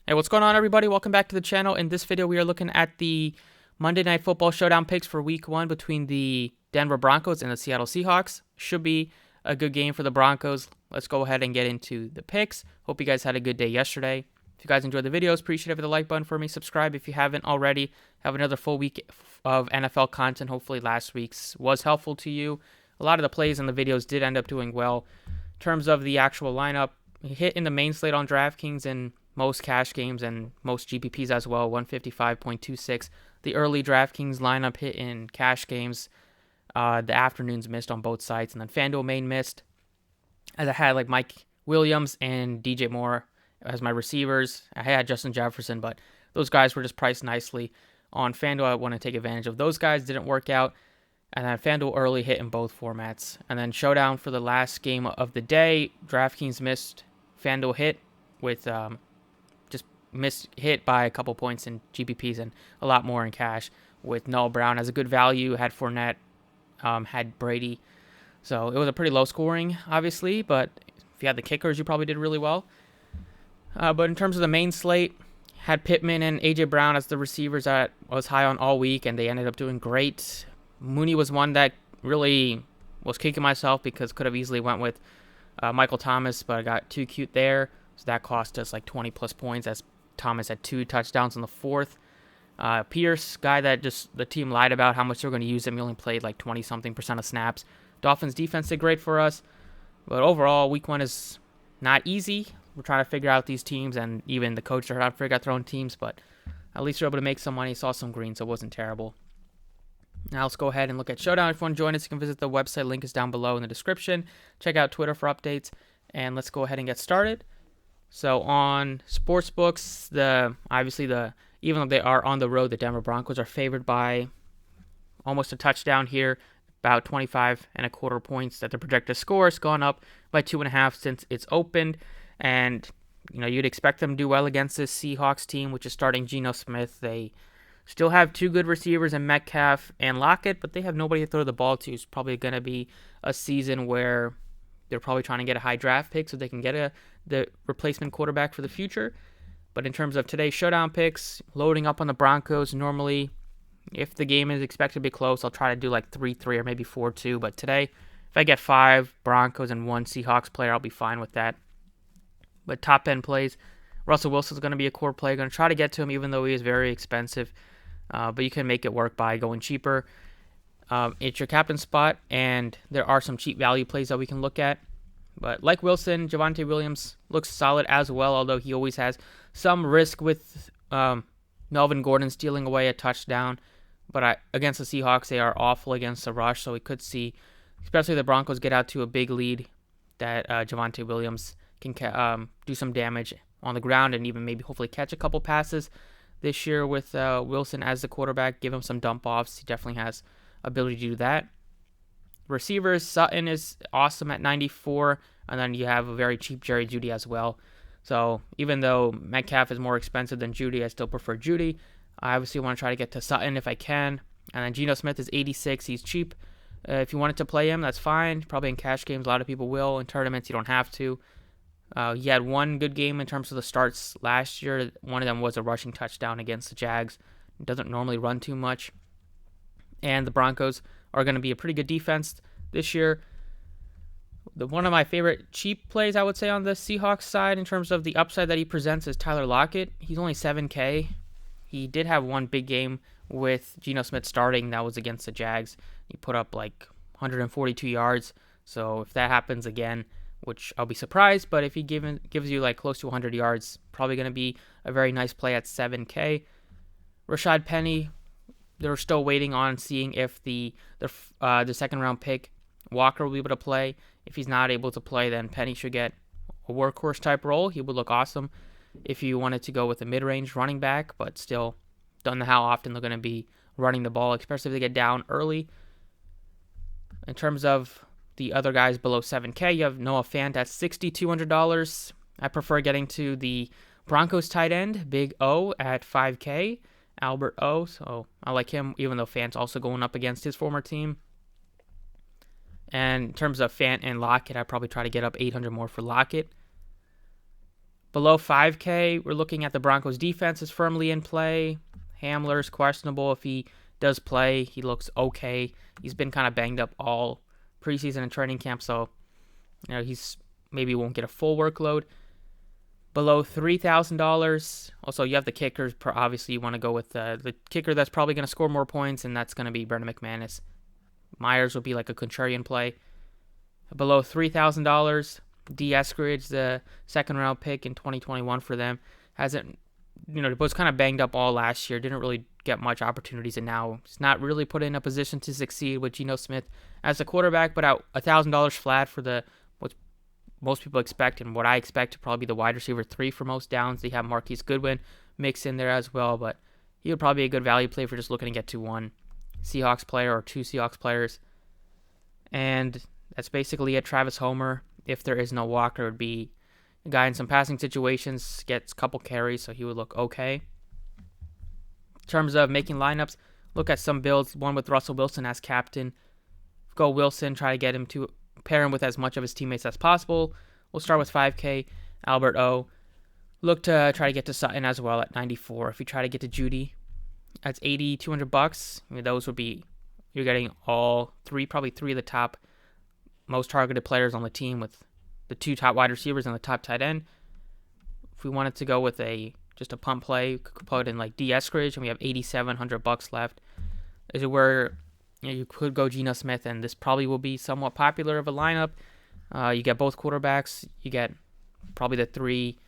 Hey, what's going on, everybody? Welcome back to the channel. In this video, we are looking at the Monday Night Football Showdown picks for Week 1 between the Denver Broncos and the Seattle Seahawks. Should be a good game for the Broncos. Let's go ahead and get into the picks. Hope you guys had a good day yesterday. If you guys enjoyed the videos, appreciate it. Hit the like button for me. Subscribe if you haven't already. Have another full week of NFL content. Hopefully last week's was helpful to you. A lot of the plays in the videos did end up doing well. In terms of the actual lineup, hit in the main slate on DraftKings and most cash games and most GPPs as well, 155.26. The early DraftKings lineup hit in cash games. The afternoons missed on both sites, and then FanDuel main missed. As I had like Mike Williams and DJ Moore as my receivers. I had Justin Jefferson, but those guys were just priced nicely. On FanDuel, I want to take advantage of those guys. Didn't work out. And then FanDuel early hit in both formats. And then Showdown for the last game of the day. DraftKings missed. FanDuel hit with missed hit by a couple points in GPPs and a lot more in cash, with Noah Brown as a good value, had Fournette, had Brady. So it was a pretty low scoring, obviously, but if you had the kickers, you probably did really well. But in terms of the main slate, had Pittman and A.J. Brown as the receivers that I was high on all week, and they ended up doing great. Mooney was one that really was kicking myself because could have easily went with Michael Thomas, but I got too cute there. So that cost us like 20 plus points, as Thomas had 2 touchdowns in the fourth. Pierce, guy that just the team lied about how much they were going to use him. He only played like 20-something% of snaps. Dolphins defense did great for us. But overall, week 1 is not easy. We're trying to figure out these teams, and even the coaches are trying to figure out their own teams. But at least we're able to make some money. Saw some green, so it wasn't terrible. Now let's go ahead and look at Showdown. If you want to join us, you can visit the website. Link is down below in the description. Check out Twitter for updates. And let's go ahead and get started. So on sportsbooks, even though they are on the road, the Denver Broncos are favored by almost a touchdown here, about 25.25 points that the projected score has gone up by 2.5 since it's opened. And you'd expect them to do well against this Seahawks team, which is starting Geno Smith. They still have 2 good receivers in Metcalf and Lockett, but they have nobody to throw the ball to. It's probably going to be a season where they're probably trying to get a high draft pick so they can get the replacement quarterback for the future. But in terms of today's Showdown picks, loading up on the Broncos, normally if the game is expected to be close, I'll try to do like 3-3 or maybe 4-2. But today, if I get 5 Broncos and 1 Seahawks player, I'll be fine with that. But top end plays, Russell Wilson's going to be a core play. Going to try to get to him even though he is very expensive. But you can make it work by going cheaper. It's your captain spot, and there are some cheap value plays that we can look at. But like Wilson, Javonte Williams looks solid as well, although he always has some risk with Melvin Gordon stealing away a touchdown. But against the Seahawks, they are awful against the rush, so we could see, especially the Broncos get out to a big lead, that Javonte Williams can do some damage on the ground and even maybe hopefully catch a couple passes this year with Wilson as the quarterback, give him some dump offs. He definitely has ability to do that. Receivers, Sutton is awesome at 94, and then you have a very cheap Jerry Jeudy as well. So even though Metcalf is more expensive than Jeudy, I still prefer Jeudy. I obviously want to try to get to Sutton if I can. And then Geno Smith is 86. He's cheap. If you wanted to play him, that's fine. Probably in cash games, a lot of people will. In tournaments, you don't have to. He had one good game in terms of the starts last year. One of them was a rushing touchdown against the Jags. He doesn't normally run too much. And the Broncos are going to be a pretty good defense this year. One of my favorite cheap plays, I would say, on the Seahawks side in terms of the upside that he presents is Tyler Lockett. He's only $7K. He did have one big game with Geno Smith starting. That was against the Jags. He put up like 142 yards. So if that happens again, which I'll be surprised, but if he gives you like close to 100 yards, probably going to be a very nice play at $7K. Rashad Penny, they're still waiting on seeing if the second round pick Walker will be able to play. If he's not able to play, then Penny should get a workhorse type role. He would look awesome if you wanted to go with a mid-range running back, but still don't know how often they're going to be running the ball, especially if they get down early. In terms of the other guys below 7K, you have Noah Fant at $6,200. I prefer getting to the Broncos tight end, Big O, at 5K. Albert O, so I like him, even though Fant's also going up against his former team. And in terms of Fant and Lockett, I'd probably try to get up 800 more for Lockett. Below 5K, we're looking at the Broncos defense is firmly in play. Hamler's questionable. If he does play, he looks okay. He's been kind of banged up all preseason and training camp, so he's maybe won't get a full workload. Below $3,000. Also, you have the kickers. Obviously, you want to go with the kicker that's probably going to score more points, and that's going to be Brandon McManus. Myers will be like a contrarian play. Below $3,000, DeNvsSEA, the second-round pick in 2021 for them, hasn't, was kind of banged up all last year. Didn't really get much opportunities, and now he's not really put in a position to succeed with Geno Smith as a quarterback. But at $1,000 flat for what most people expect, and what I expect to probably be the wide receiver 3 for most downs. They have Marquise Goodwin mixed in there as well, but he would probably be a good value play for just looking to get to one Seahawks player or 2 Seahawks players. And that's basically it. Travis Homer, if there is no Walker, would be a guy in some passing situations, gets a couple carries, so he would look okay. In terms of making lineups, look at some builds, one with Russell Wilson as captain. Go Wilson, try to get him to pair him with as much of his teammates as possible. We'll start with 5K, Albert O. Look to try to get to Sutton as well at 94. If you try to get to Judy, that's $80, $200. Those would be, you're getting all 3, probably 3 of the top most targeted players on the team, with the 2 top wide receivers and the top tight end. If we wanted to go with just a pump play, we could put in like DeNvsSEA, and we have $8,700 left. Is it where you could go Geno Smith, and this probably will be somewhat popular of a lineup. You get both quarterbacks. You get probably the 3,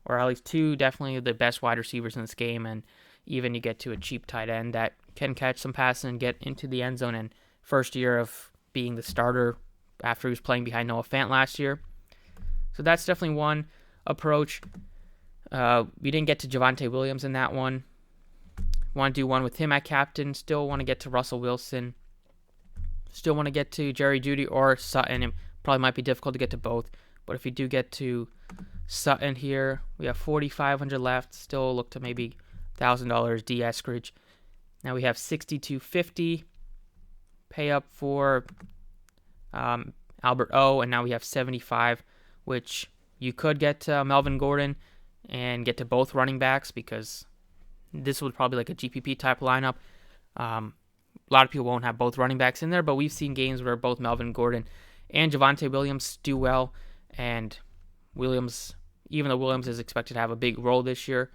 or at least 2, definitely the best wide receivers in this game, and even you get to a cheap tight end that can catch some passes and get into the end zone. And first year of being the starter after he was playing behind Noah Fant last year. So that's definitely one approach. We didn't get to Javonte Williams in that one. Want to do one with him at captain. Still want to get to Russell Wilson. Still want to get to Jerry Jeudy or Sutton. It probably might be difficult to get to both. But if you do get to Sutton here, we have $4,500 left. Still look to maybe $1,000 DeNvsSEA. Now we have $6,250. Pay up for Albert O, and now we have $75, which you could get Melvin Gordon and get to both running backs, because this was probably like a GPP type lineup. A lot of people won't have both running backs in there, but we've seen games where both Melvin Gordon and Javonte Williams do well, and Williams, even though Williams is expected to have a big role this year,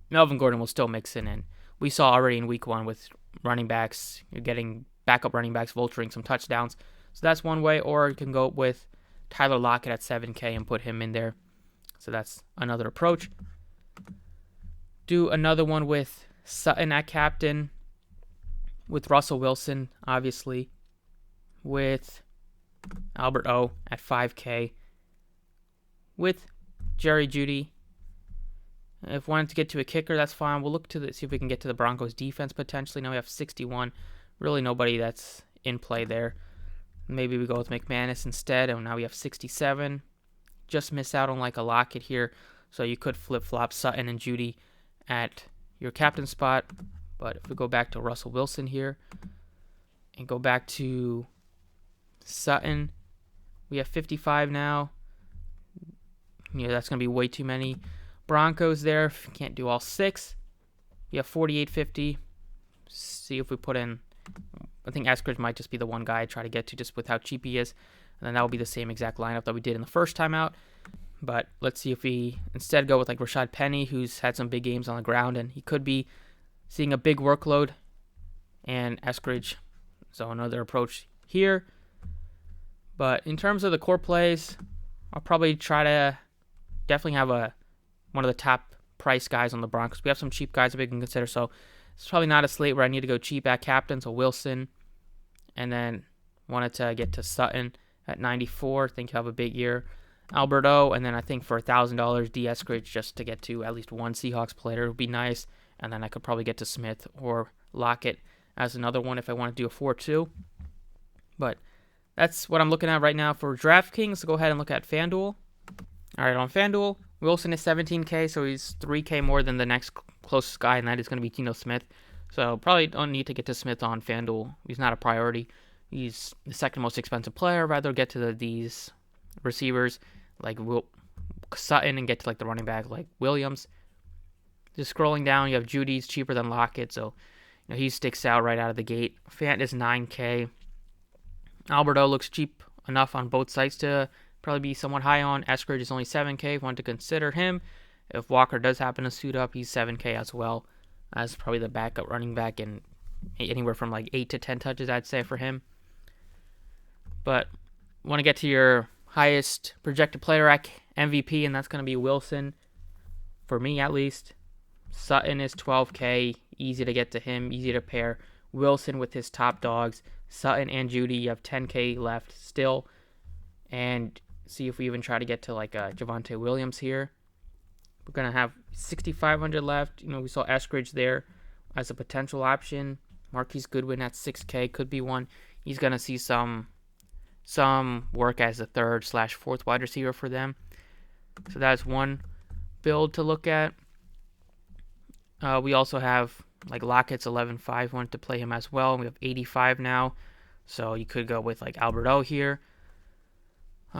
Melvin Gordon will still mix in. And we saw already in week 1 with running backs, you're getting backup running backs vulturing some touchdowns. So that's one way, or you can go with Tyler Lockett at 7K and put him in there. So that's another approach. Do another one with Sutton at captain, with Russell Wilson, obviously, with Albert O at 5K, with Jerry Jeudy. If we wanted to get to a kicker, that's fine. We'll look to see if we can get to the Broncos defense potentially. Now we have 61. Really nobody that's in play there. Maybe we go with McManus instead, and now we have 67. Just miss out on like a Lockett here, so you could flip-flop Sutton and Jeudy at your captain spot. But if we go back to Russell Wilson here and go back to Sutton, we have 55 now. That's going to be way too many Broncos there. Can't do all 6. We have 48.50. See if we put in, I think Eskridge might just be the one guy I try to get to just with how cheap he is. And then that will be the same exact lineup that we did in the first time out. But let's see if we instead go with like Rashad Penny, who's had some big games on the ground, and he could be seeing a big workload. And Eskridge, so another approach here. But in terms of the core plays, I'll probably try to definitely have one of the top price guys on the Broncos. We have some cheap guys that we can consider, so it's probably not a slate where I need to go cheap at captain, so Wilson. And then wanted to get to Sutton at 94. I think he'll have a big year. Alberto, and then I think for $1,000, DeNvsSEA just to get to at least one Seahawks player would be nice. And then I could probably get to Smith or Lockett as another one if I want to do a 4-2. But that's what I'm looking at right now for DraftKings. So go ahead and look at FanDuel. All right, on FanDuel, Wilson is 17K, so he's 3K more than the next closest guy, and that is going to be Geno Smith. So probably don't need to get to Smith on FanDuel. He's not a priority. He's the second most expensive player. I'd rather get to these receivers like Sutton and get to like the running back like Williams. Just scrolling down, you have Judy's cheaper than Lockett, so he sticks out right out of the gate. Fant is 9K. Alberto looks cheap enough on both sides to probably be somewhat high on. Eskridge is only 7K. Want to consider him. If Walker does happen to suit up, he's 7K as well. As probably the backup running back, and anywhere from like 8 to 10 touches, I'd say, for him. But want to get to your highest projected player at MVP, and that's going to be Wilson, for me at least. Sutton is 12K. Easy to get to him. Easy to pair Wilson with his top dogs. Sutton and Judy, you have 10K left still. And see if we even try to get to like Javonte Williams here. We're going to have 6,500 left. We saw Eskridge there as a potential option. Marquise Goodwin at 6K could be one. He's going to see some work as a third/fourth wide receiver for them. So that's one build to look at. We also have like Lockett's 11.5. Wanted to play him as well. We have 85 now. So you could go with like Alberto here.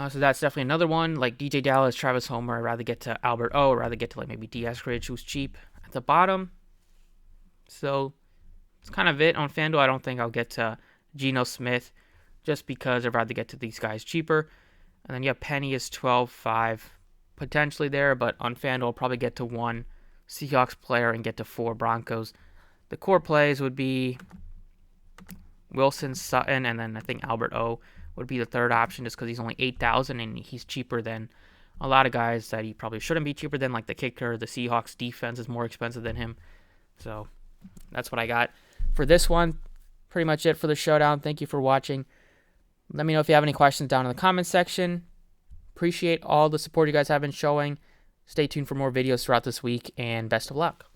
So that's definitely another one. Like DJ Dallas, Travis Homer. I'd rather get to Alberto. I'd rather get to like maybe D. Eskridge, who's cheap at the bottom. So it's kind of it on FanDuel. I don't think I'll get to Geno Smith just because I'd rather get to these guys cheaper. And then you have Penny is 12.5 potentially there, but on FanDuel I'll probably get to 1 Seahawks player and get to 4 Broncos. The core plays would be Wilson, Sutton, and then I think Alberto would be the third option just because he's only 8,000 and he's cheaper than a lot of guys that he probably shouldn't be cheaper than, like the kicker. The Seahawks defense is more expensive than him. So that's what I got for this one. Pretty much it for the showdown. Thank you for watching. Let me know if you have any questions down in the comment section. Appreciate all the support you guys have been showing. Stay tuned for more videos throughout this week, and best of luck.